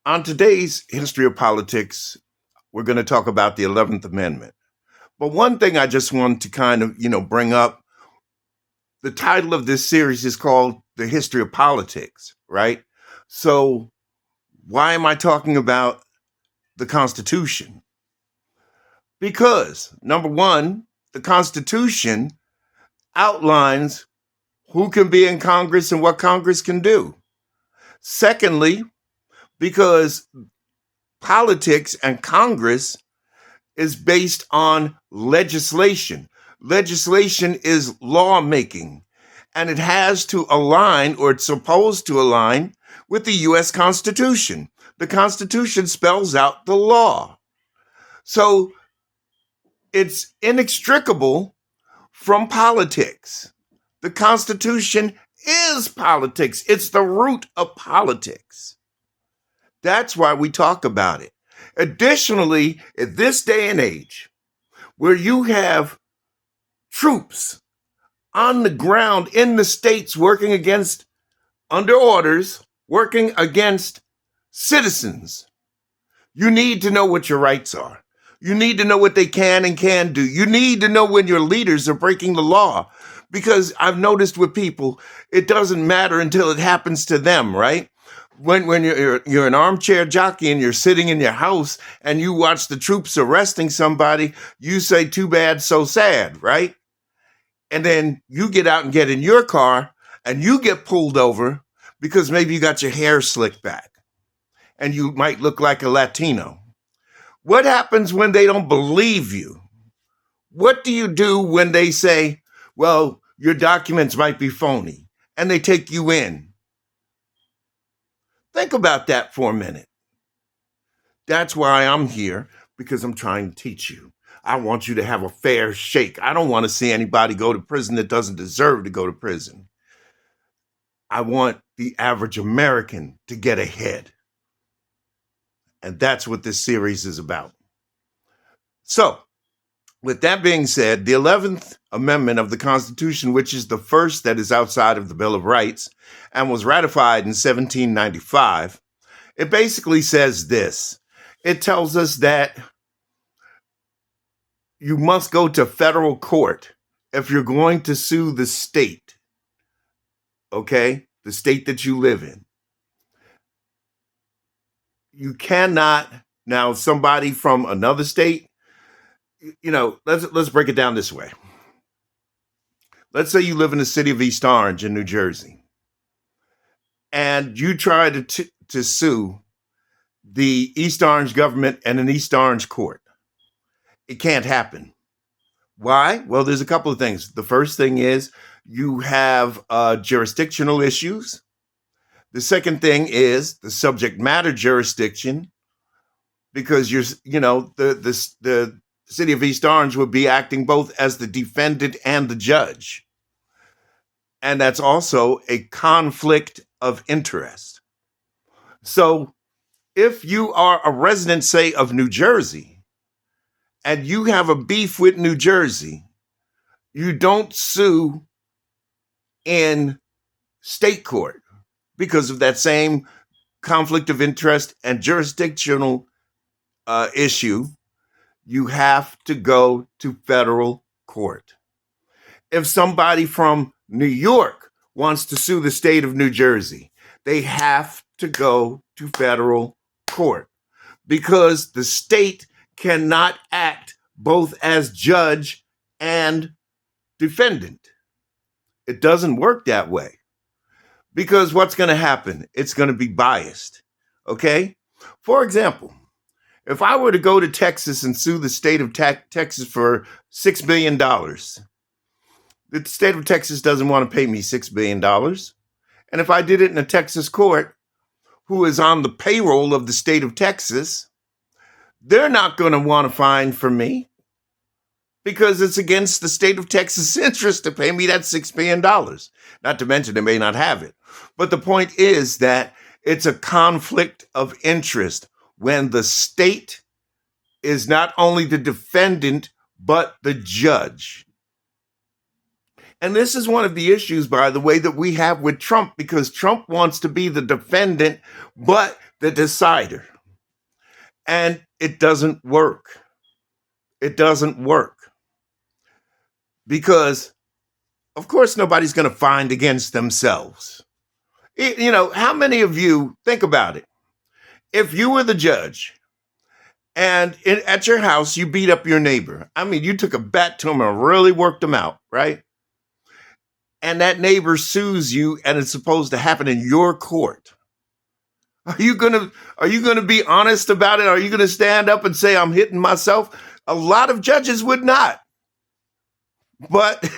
On today's History of Politics, we're going to talk about the 11th Amendment. But one thing I just want to kind of, bring up, the title of this series is called The History of Politics, right? So why am I talking about the Constitution? Because number one, the Constitution outlines who can be in Congress and what Congress can do. Secondly, because politics and Congress is based on legislation. Legislation is lawmaking, and it has to align, or it's supposed to align, with the U.S. Constitution. The Constitution spells out the law. So it's inextricable from politics. The Constitution is politics, it's the root of politics. That's why we talk about it. Additionally, at this day and age, where you have troops on the ground in the states working against, under orders, working against citizens, you need to know what your rights are. You need to know what they can and can't do. You need to know when your leaders are breaking the law. Because I've noticed with people, it doesn't matter until it happens to them, right? When you're an armchair jockey and you're sitting in your house and you watch the troops arresting somebody, you say, too bad, so sad, right? And then you get out and get in your car and you get pulled over because maybe you got your hair slicked back and you might look like a Latino. What happens when they don't believe you? What do you do when they say, well, your documents might be phony, and they take you in? Think about that for a minute. That's why I'm here, because I'm trying to teach you. I want you to have a fair shake. I don't want to see anybody go to prison that doesn't deserve to go to prison. I want the average American to get ahead. And that's what this series is about. So, with that being said, the 11th Amendment of the Constitution, which is the first that is outside of the Bill of Rights and was ratified in 1795, it basically says this. It tells us that you must go to federal court if you're going to sue the state, okay? The state that you live in. You cannot, now somebody from another state, let's break it down this way. Let's say you live in the city of East Orange in New Jersey, and you try to sue the East Orange government and an East Orange court. It can't happen. Why? Well, there's a couple of things. The first thing is you have jurisdictional issues. The second thing is the subject matter jurisdiction, because the city of East Orange would be acting both as the defendant and the judge. And that's also a conflict of interest. So if you are a resident, say, of New Jersey, and you have a beef with New Jersey, you don't sue in state court because of that same conflict of interest and jurisdictional issue. You have to go to federal court. If somebody from New York wants to sue the state of New Jersey, they have to go to federal court because the state cannot act both as judge and defendant. It doesn't work that way because what's going to happen? It's going to be biased. Okay? For example, if I were to go to Texas and sue the state of Texas for $6 billion, the state of Texas doesn't want to pay me $6 billion. And if I did it in a Texas court who is on the payroll of the state of Texas, they're not going to want to fine for me because it's against the state of Texas' interest to pay me that $6 billion. Not to mention they may not have it. But the point is that it's a conflict of interest when the state is not only the defendant, but the judge. And this is one of the issues, by the way, that we have with Trump, because Trump wants to be the defendant, but the decider. And it doesn't work. It doesn't work. Because, of course, nobody's going to find against themselves. How many of you, think about it, if you were the judge and at your house you beat up your neighbor, I mean, you took a bat to him and really worked him out, right? And that neighbor sues you and it's supposed to happen in your court. Are you gonna be honest about it? Are you gonna stand up and say, I'm hitting myself? A lot of judges would not. But,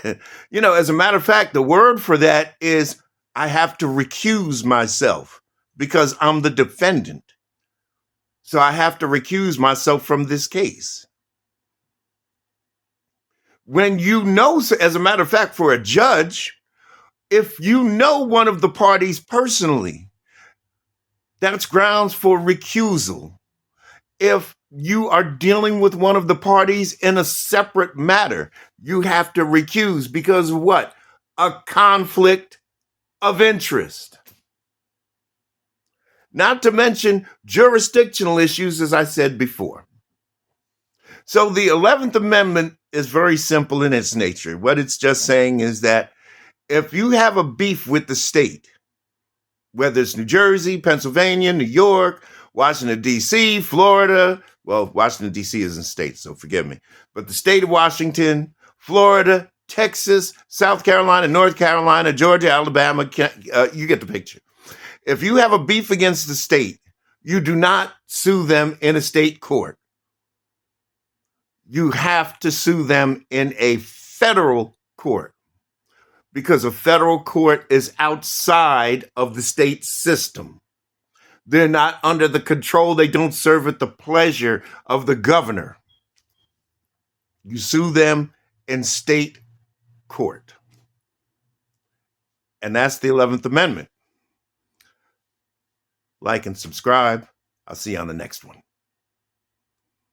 as a matter of fact, the word for that is I have to recuse myself because I'm the defendant. So I have to recuse myself from this case. When as a matter of fact, for a judge, if you know one of the parties personally, that's grounds for recusal. If you are dealing with one of the parties in a separate matter, you have to recuse because of what? A conflict of interest. Not to mention jurisdictional issues, as I said before. So the 11th Amendment is very simple in its nature. What it's just saying is that if you have a beef with the state, whether it's New Jersey, Pennsylvania, New York, Washington, D.C., Florida, well, Washington, D.C. isn't a state, so forgive me, but the state of Washington, Florida, Texas, South Carolina, North Carolina, Georgia, Alabama, you get the picture. If you have a beef against the state, you do not sue them in a state court. You have to sue them in a federal court because a federal court is outside of the state system. They're not under the control. They don't serve at the pleasure of the governor. You sue them in state court. And that's the 11th Amendment. Like and subscribe. I'll see you on the next one.